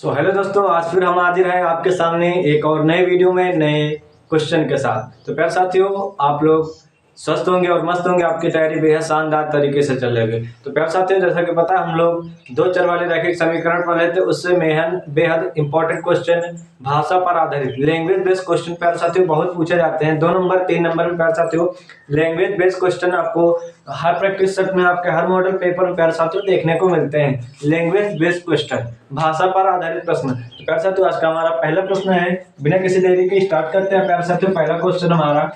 Hello दोस्तों, आज फिर हम हाजिर हैं आपके सामने एक और नए वीडियो में नए क्वेश्चन के साथ। तो प्यारे साथियों, आप लोग स्वस्थ होंगे और मस्त होंगे, आपकी तैयारी बेहद शानदार तरीके से चल रही है। तो प्यारे साथियों, जैसा कि पता है, हम लोग दो चर वाले रैखिक समीकरण पढ़ रहे थे, उससे बेहद इंपॉर्टेंट क्वेश्चन भाषा पर आधारित लैंग्वेज बेस्ड क्वेश्चन प्यारे साथियों बहुत पूछे जाते हैं। 2 नंबर 3 नंबर में प्यारे साथियों लैंग्वेज बेस्ड क्वेश्चन आपको हर प्रैक्टिस सेट में, आपके हर मॉडल पेपर में प्यारे साथियों देखने को मिलते हैं। लैंग्वेज बेस्ड क्वेश्चन, भाषा पर आधारित प्रश्न। तो प्यारे साथियों, आज का हमारा पहला प्रश्न है, बिना किसी देरी के स्टार्ट करते हैं। प्यारे साथियों, पहला क्वेश्चन हमारा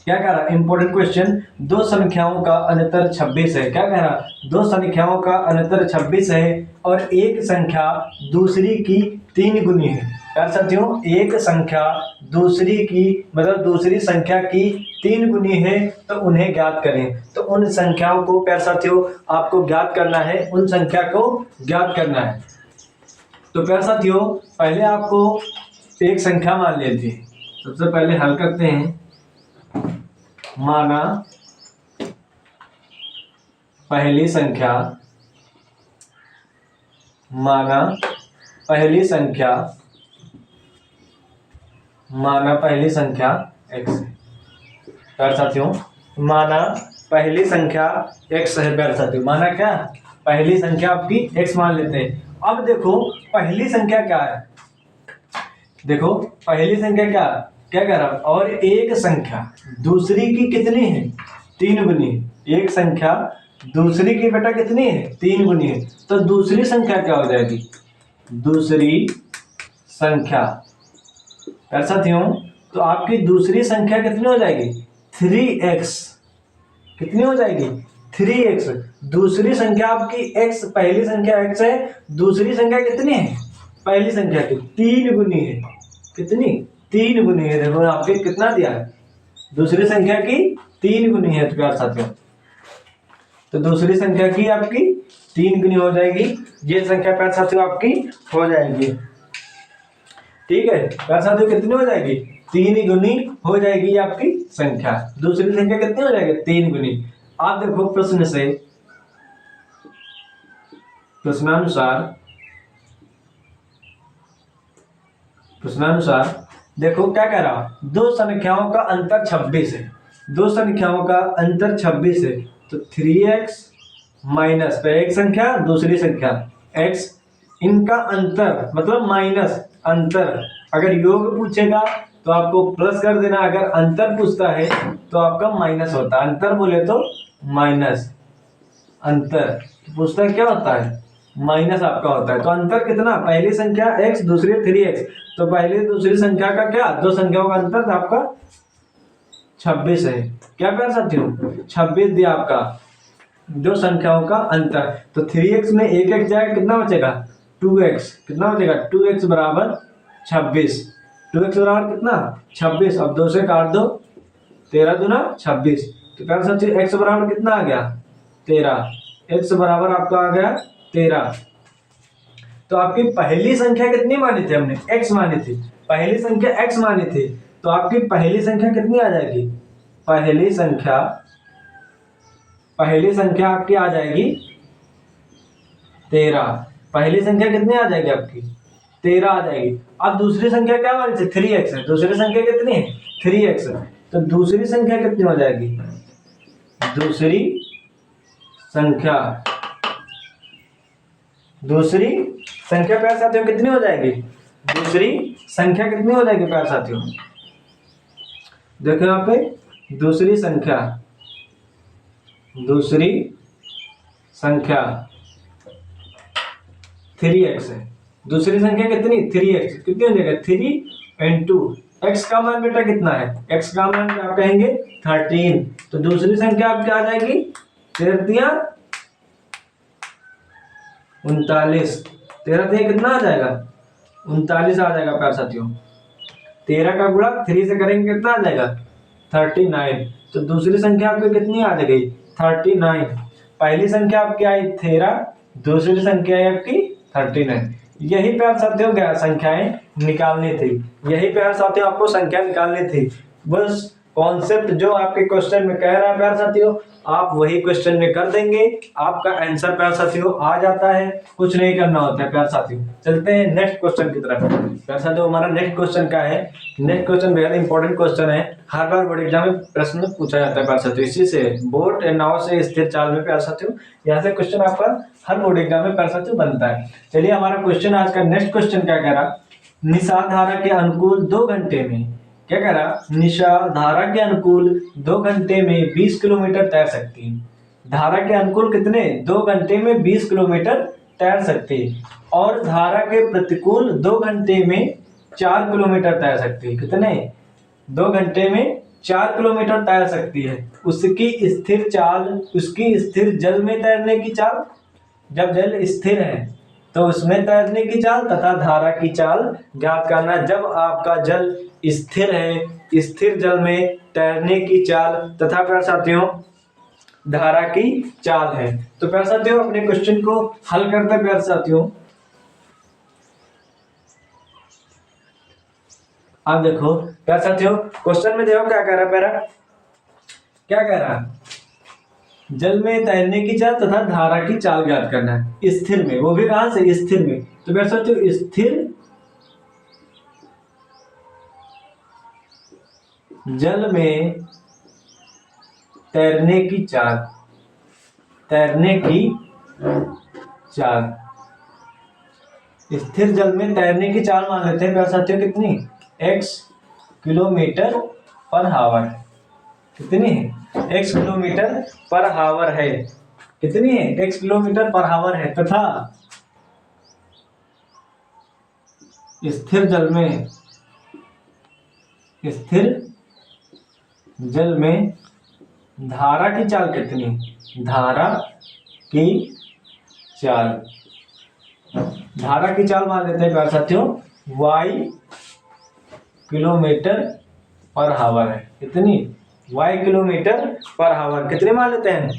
क्या कह रहा है, इंपॉर्टेंट क्वेश्चन, दो संख्याओं का अंतर 26 है। क्या कह रहा है, दो संख्याओं का अंतर 26 है और एक संख्या दूसरी की 3 गुनी है। प्यारे साथियों, एक संख्या दूसरी की मतलब दूसरी संख्या की 3 गुनी है, तो उन्हें ज्ञात करें। तो उन संख्याओं को प्यारे साथियों आपको ज्ञात करना है, उन संख्या को ज्ञात करना है। तो प्यारे साथियों, पहले आपको एक संख्या मान लेते हैं। सबसे पहले हल करते हैं। माना पहली संख्या, माना पहली संख्या, माना पहली संख्या x है। प्यारे साथियों, माना पहली संख्या x है। प्यारे साथियों, माना क्या, पहली संख्या आपकी x मान लेते हैं। अब देखो पहली संख्या क्या है, देखो पहली संख्या क्या क्या कह रहा है, और एक संख्या दूसरी की कितनी है, 3 गुनी है। एक संख्या दूसरी की बेटा कितनी है, 3 गुनी है। तो दूसरी संख्या क्या हो जाएगी, दूसरी संख्या प्यारे साथियों, तो आपकी दूसरी संख्या कितनी हो जाएगी, 3x। कितनी हो जाएगी, 3x। दूसरी संख्या आपकी x, पहली संख्या x है, दूसरी संख्या कितनी है, पहली संख्या की 3 गुनी है। कितनी, 3 गुनी है। देखो आपके कितना दिया है, दूसरी संख्या की 3 गुनी है। तो प्यारे साथियों, तो दूसरी संख्या की आपकी 3 गुनी हो जाएगी। ये संख्या प्यारे साथियों आपकी हो जाएगी। ठीक है प्यारे साथियों, कितनी हो जाएगी, 3 गुनी हो जाएगी आपकी संख्या। दूसरी संख्या कितनी हो जाएगी, 3 गुनी। आप देखो प्रश्न से, प्रश्नानुसार देखो क्या कह रहा, दो संख्याओं का अंतर 26 है। दो संख्याओं का अंतर 26 है, तो 3x माइनस एक संख्या दूसरी संख्या x, इनका अंतर मतलब माइनस अंतर। अगर योग पूछेगा तो आपको प्लस कर देना, अगर अंतर पूछता है तो आपका माइनस होता है। अंतर बोले तो माइनस, अंतर पूछता है क्या होता है, माइनस आपका होता है। तो अंतर कितना, पहली संख्या x दूसरी 3x, तो पहली दूसरी संख्या का क्या, दो संख्याओं का अंतर था आपका 26 है। क्या प्यारे साथियों, 26 दिया आपका, दो संख्याओं का अंतर। तो 3x में एक x जाएगा, कितना बचेगा, 2x। कितना बचेगा, 2x बराबर 26। 2x बराबर कितना, 26। अब 2 से काट दो, 13 दूना 26। तो प्यारे साथियों x बराबर कितना आ गया, 13। x बराबर आपका आ गया 13। तो आपकी पहली संख्या कितनी मानी थी हमने, x मानी थी, पहली संख्या x मानी थी। तो आपकी पहली संख्या कितनी आ जाएगी, पहली संख्या आपकी आ जाएगी 13। पहली संख्या कितनी आ जाएगी आपकी, 13 आ जाएगी। अब दूसरी संख्या क्या मानी थी, 3x है। दूसरी संख्या कितनी है, 3x। तो दूसरी संख्या कितनी हो जाएगी, दूसरी संख्या प्यारे साथियों कितनी हो जाएगी, दूसरी संख्या कितनी हो जाएगी प्यारे साथियों, देखो यहाँ पे दूसरी संख्या 3x है। दूसरी संख्या कितनी, 3x। कितनी हो जाएगा, 3 इंटू x का मान बेटा कितना है, x का मान आप कहेंगे 13। तो दूसरी संख्या आपकी आ जाएगी 39। 13 कितना आ जाएगा, 39 आ जाएगा प्यारे साथियों। 13 का गुणा 3 से करेंगे कितना आ जाएगा, 39। तो दूसरी संख्या आपकी कितनी आ जाएगी, 39। पहली संख्या आपकी आई 13, दूसरी संख्या है आपकी 39। यही प्यारे साथियों संख्याएं निकालनी थी, यही प्यारे साथियों आपको संख्या निकालनी थी। बस कॉन्सेप्ट जो आपके क्वेश्चन में कह रहा है प्यारे साथियों, आप वही क्वेश्चन में कर देंगे, आपका आंसर प्यारे साथियों आ जाता है, कुछ नहीं करना होता है प्यारे साथियों। चलते हैं नेक्स्ट क्वेश्चन की तरफ। प्यारे साथियों हमारा नेक्स्ट क्वेश्चन क्या है, नेक्स्ट क्वेश्चन बेहद इंपॉर्टेंट क्वेश्चन है, हर बार बोर्ड एग्जाम में प्रश्न पूछा जाता है प्यारे साथियों। इसी से बोट नाव से स्थिर चाल में प्यारे साथियों, यहाँ से क्वेश्चन आपका हर बोर्ड एग्जाम में प्यारे साथियों बनता है। चलिए हमारा क्वेश्चन आज का नेक्स्ट क्वेश्चन क्या कह रहा, निषाद धारा के अनुकूल 2 घंटे में, क्या कह रहा, निषाद धारा के अनुकूल 2 घंटे में 20 किलोमीटर तैर सकती है। धारा के अनुकूल कितने, 2 घंटे में 20 किलोमीटर तैर सकती है, और धारा के प्रतिकूल 2 घंटे में 4 किलोमीटर तैर सकती है। कितने, 2 घंटे में 4 किलोमीटर तैर सकती है। उसकी स्थिर चाल, उसकी स्थिर जल में तैरने की चाल, जब जल स्थिर है तो उसमें तैरने की चाल तथा धारा की चाल ज्ञात करना। जब आपका जल स्थिर है, स्थिर जल में तैरने की चाल तथा प्यारे साथियों धारा की चाल है। तो प्यारे साथियों अपने क्वेश्चन को हल करते हैं प्यारे साथियों। अब देखो प्यारे साथियों क्वेश्चन में देखो क्या कह रहा है, प्यारा क्या कह रहा है, जल में तैरने की चाल तथा धारा की चाल ज्ञात करना है स्थिर में, वो भी कहां से, स्थिर में। तो प्यारे साथियों स्थिर जल में तैरने की चाल, तैरने की चाल, स्थिर जल में तैरने की चाल मान लेते हैं प्यारे साथियों कितनी, x किलोमीटर पर हावर। कितनी है, x किलोमीटर पर हावर है। कितनी है, x किलोमीटर पर हावर है, तथा स्थिर जल में, स्थिर जल में धारा की चाल कितनी, धारा की चाल, धारा की चाल मान लेते हैं प्यारे साथियों y किलोमीटर पर हावर है। कितनी, y किलोमीटर पर हावर, कितने मान लेते हैं,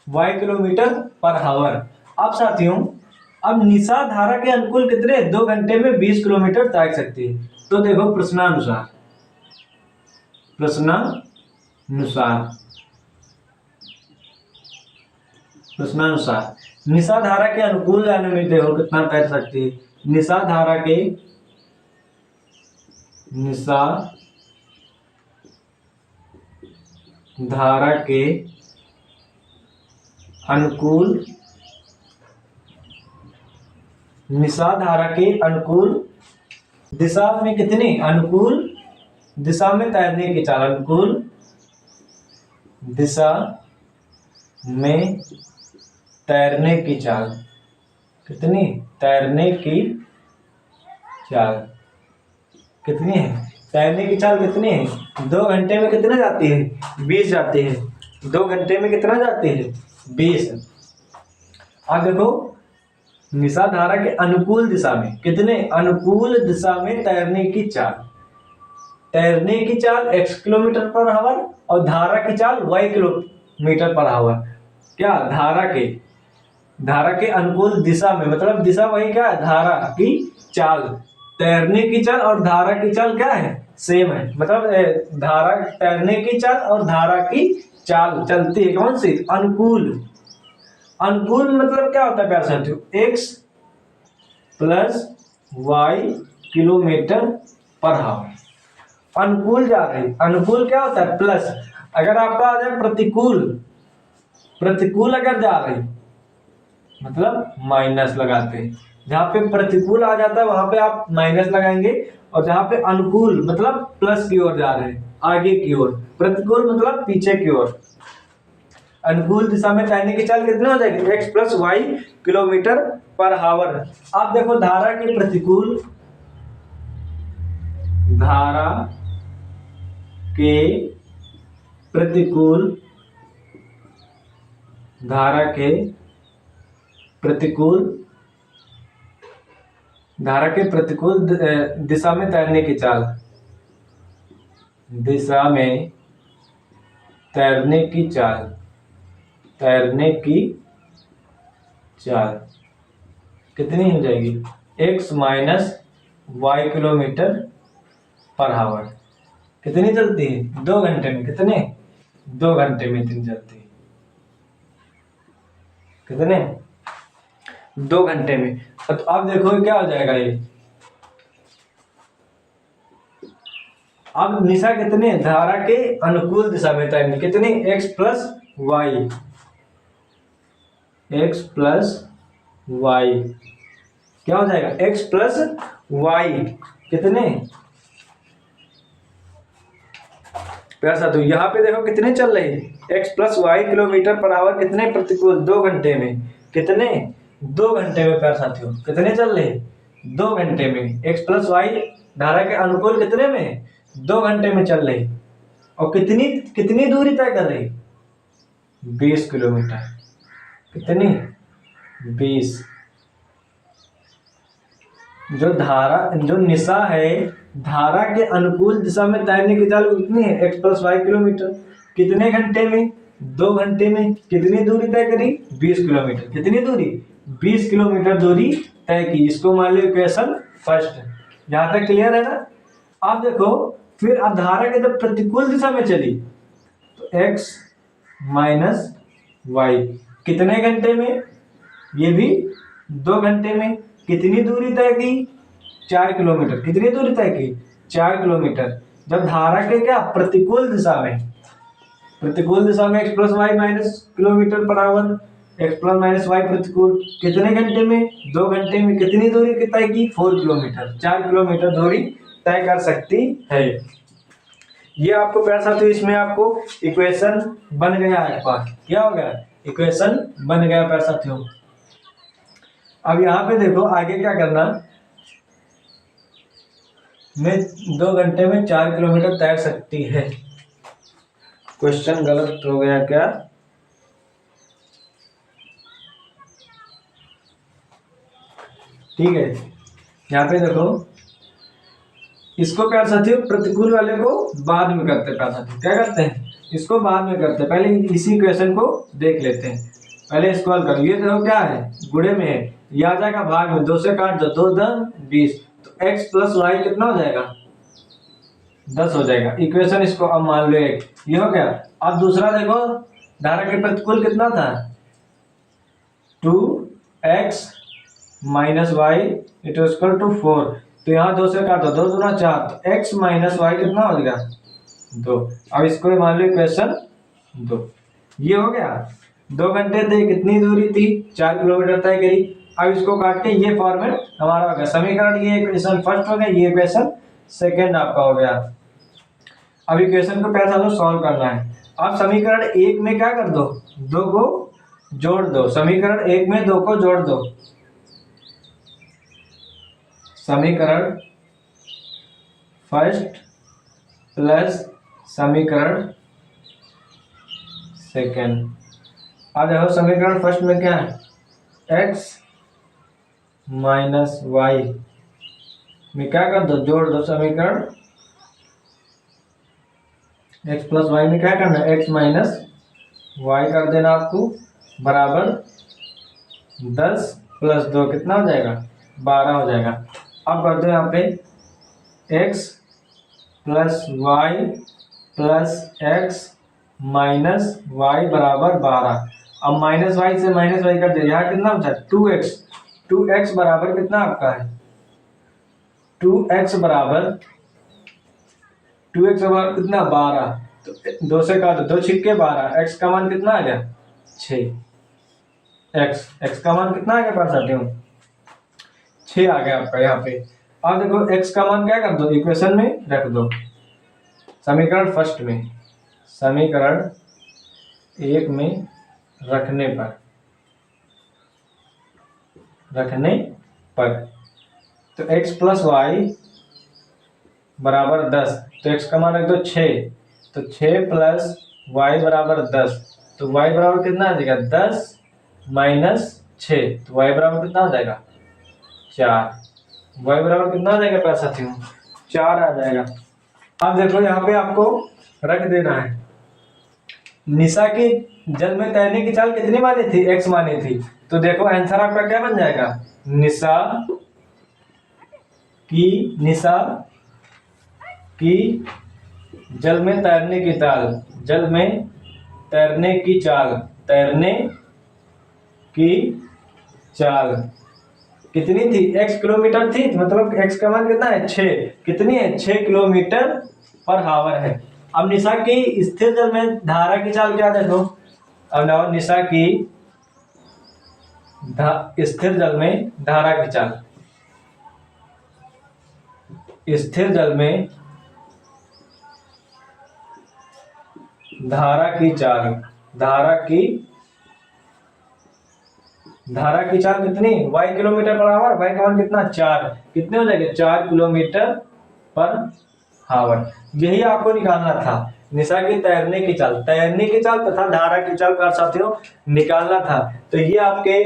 y किलोमीटर पर हावर। अब साथियों अब निषाद धारा के अनुकूल कितने, 2 घंटे में 20 किलोमीटर तैर सकती है। तो देखो प्रश्नानुसार, प्रश्नानुसार, प्रश्नानुसार निषाद धारा के अनुकूल जाने में देखो कितना तैर सकती है। निषाद धारा के, निषाद धारा के अनुकूल, निषाद धारा के अनुकूल दिशा में कितनी, अनुकूल दिशा में तैरने की चाल, अनुकूल दिशा में तैरने की चाल, कितनी, तैरने की चाल कितनी है, तैरने की चाल कितनी है, 2 घंटे में कितना जाती है, 20 जाती है। 2 घंटे में कितना जाती है, 20। अब देखो निषाद धारा के अनुकूल दिशा में कितने, अनुकूल दिशा में तैरने की चाल, तैरने की चाल x किलोमीटर पर हावर और धारा की चाल y किलोमीटर पर हावर। क्या, धारा के अनुकूल दिशा में, मतलब दिशा वही क्या है, धारा की चाल, तैरने की चाल और धारा की चाल क्या है, सेम है। मतलब धारा, तैरने की चाल और धारा की चाल चलती है कौन सी, अनुकूल। अनुकूल मतलब क्या होता है प्यारे साथियों, x प्लस y किलोमीटर पर हावर। अनुकूल जा रही, अनुकूल क्या होता है, प्लस। अगर आपका आ जाए प्रतिकूल, प्रतिकूल अगर जा रही मतलब माइनस लगाते हैं। जहां पे प्रतिकूल आ जाता है वहां पे आप माइनस लगाएंगे, और जहां पे अनुकूल मतलब प्लस की ओर जा रहे हैं, आगे की ओर, प्रतिकूल मतलब पीछे की ओर। अनुकूल दिशा में तैरने की चाल कितनी हो जाएगी, x प्लस वाई किलोमीटर पर हावर। आप देखो धारा के प्रतिकूल, धारा के प्रतिकूल, धारा के प्रतिकूल, धारा के प्रतिकूल दिशा में तैरने की चाल, दिशा में तैरने की चाल, तैरने की चाल कितनी हो जाएगी, x माइनस वाई किलोमीटर पर हावर। कितनी चलती है? 2 घंटे में। कितने? 2 घंटे में इतनी चलती है। कितने? 2 घंटे में। तो अब देखो क्या हो जाएगा ये। अब निशा कितने धारा के अनुकूल दिशा में तैरनी, कितनी? x plus y, x plus y क्या हो जाएगा? x प्लस वाई कितने? प्यार साथियों यहाँ पे देखो कितने चल रही है, x plus y kilometre per hour कितने प्रतिकूल? 2 घंटे में। कितने? 2 घंटे में। प्यार साथियों कितने चल रहे? 2 घंटे में। x प्लस वाई धारा के अनुकूल कितने में? 2 घंटे में चल रही। और कितनी कितनी दूरी तय कर रही? 20 किलोमीटर। कितनी? 20। जो निशा है धारा के अनुकूल दिशा में तैरने की चाल कितनी है? x plus y kilometre. कितने घंटे में? 2 घंटे में। कितनी दूरी तय करी? 20 किलोमीटर। कितनी दूरी? 20 किलोमीटर दूरी तय की। इसको मान लो इक्वेशन फर्स्ट। यहाँ तक क्लियर है ना? अब देखो फिर अब धारा के जब प्रतिकूल दिशा में चली तो x माइनस वाई कितने घंटे में? ये भी 2 घंटे में। कितनी दूरी तय की? 4 किलोमीटर। कितनी दूरी तय की? 4 किलोमीटर। जब धारा के क्या प्रतिकूल दिशा में, प्रतिकूल दिशा में x plus y minus kilometre per hour, x plus minus y प्रतिकूल कितने घंटे में? 2 घंटे में। कितनी दूरी तय की? 4 किलोमीटर। 4 किलोमीटर दूरी तय कर सकती है। ये आपको प्यार साथियों इसमें आपको इक्वेशन बन गया आपका। क्या हो गया? इक्वेशन बन गया प्यार साथियों। अब यहाँ पे देखो आगे क्या करना। मैं 2 घंटे में 4 किलोमीटर तैर सकती है। क्वेश्चन गलत हो गया क्या? ठीक है यहाँ पे देखो इसको प्यार साथियों प्रतिकूल वाले को बाद में करते हैं। प्यार साथियों क्या करते हैं? इसको बाद में करते हैं, पहले इसी क्वेश्चन को देख लेते हैं। पहले इसको हल करो। ये देखो क्या है? गुणे में है, ये आ जाएगा भाग में। 2 से काट दो, 2 10 20। तो x प्लस वाई कितना हो जाएगा? 10 हो जाएगा। इक्वेशन इसको अब मान लो एक। ये हो गया। अब दूसरा देखो धारा के प्रतिकूल कितना था? 2x minus y it equal to 4। तो यहाँ 2 से काटो, 2 दूना 4। तो x माइनस वाई कितना हो जाएगा? 2। अब इसको मान लो इक्वेशन 2। ये हो गया। 2 घंटे थे, कितनी दूरी थी? 4 किलोमीटर तय करी। अब इसको काट के ये फॉर्मेट हमारा हो गया समीकरण। ये इक्वेशन फर्स्ट हो गया, ये इक्वेशन सेकेंड आपका हो गया। अब इक्वेशन को पहले हमें सॉल्व करना है। अब समीकरण 1 में क्या कर दो? 2 को जोड़ दो। समीकरण 1 में 2 को जोड़ दो। समीकरण फर्स्ट प्लस समीकरण सेकेंड। अब देखो समीकरण फर्स्ट में क्या है? x माइनस वाई में क्या कर दो? जोड़ दो समीकरण। x प्लस वाई में क्या करना है? x माइनस वाई कर देना आपको बराबर 10 प्लस 2 कितना हो जाएगा? 12 हो जाएगा। अब कर दो यहाँ पे x plus y plus x minus y बराबर 12। अब माइनस वाई से माइनस वाई कर दे, यहाँ कितना बचा? 2x। 2x बराबर कितना आपका है? 2x बराबर कितना? 12। तो 2 से काटो, 2 छिक्के 12। x का मान कितना आ गया? 6। x का मान कितना आ गया पास आते हो? 6 आ गया आपका यहाँ पे। अब देखो x का मान क्या कर दो? इक्वेशन में रख दो। समीकरण फर्स्ट में, समीकरण 1 में रखने पर तो x प्लस वाई बराबर 10। तो x का मान रख दो 6। तो 6 प्लस वाई बराबर 10। तो y बराबर कितना आ जाएगा? 10 माइनस 6। तो y बराबर कितना हो जाएगा? 4। y बराबर कितना आ जाएगा प्यारे साथियों? 4 आ जाएगा। अब देखो यहाँ पे आपको रख देना है निशा की जल में तैरने की चाल कितनी मानी थी? x मानी थी। तो देखो आंसर आपका क्या बन जाएगा? निशा की जल में तैरने की चाल, जल में तैरने की चाल, तैरने की चाल कितनी थी? x किलोमीटर थी, तो मतलब x का मान कितना है? 6। कितनी है? 6 किलोमीटर पर हावर है। अब निशा की स्थिर जल में धारा की चाल क्या देखो। अब निशा की स्थिर जल में धारा की चाल, स्थिर जल में धारा की चाल, धारा की चाल कितनी? y kilometre per our, y का मान कितना? 4। कितने हो जाएंगे? 4 किलोमीटर पर हावर। यही आपको निकालना था। निशा की तैरने की चाल, तथा धारा की चाल कर साथियों निकालना था। तो ये आपके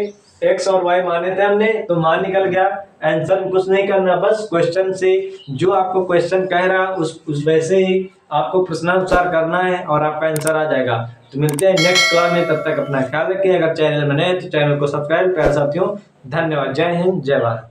x और y माने थे हमने, तो मान निकल गया। आंसर में कुछ नहीं करना, बस क्वेश्चन से जो आपको क्वेश्चन कह रहा उस वैसे ही आपको प्रश्नानुसार करना है और आपका आंसर आ जाएगा। तो मिलते हैं नेक्स्ट क्लास में, तब तक अपना ख्याल रखिए। अगर चैनल में नए तो चैनल को सब्सक्राइब कर साथियों। धन्यवाद। जय हिंद, जय भारत।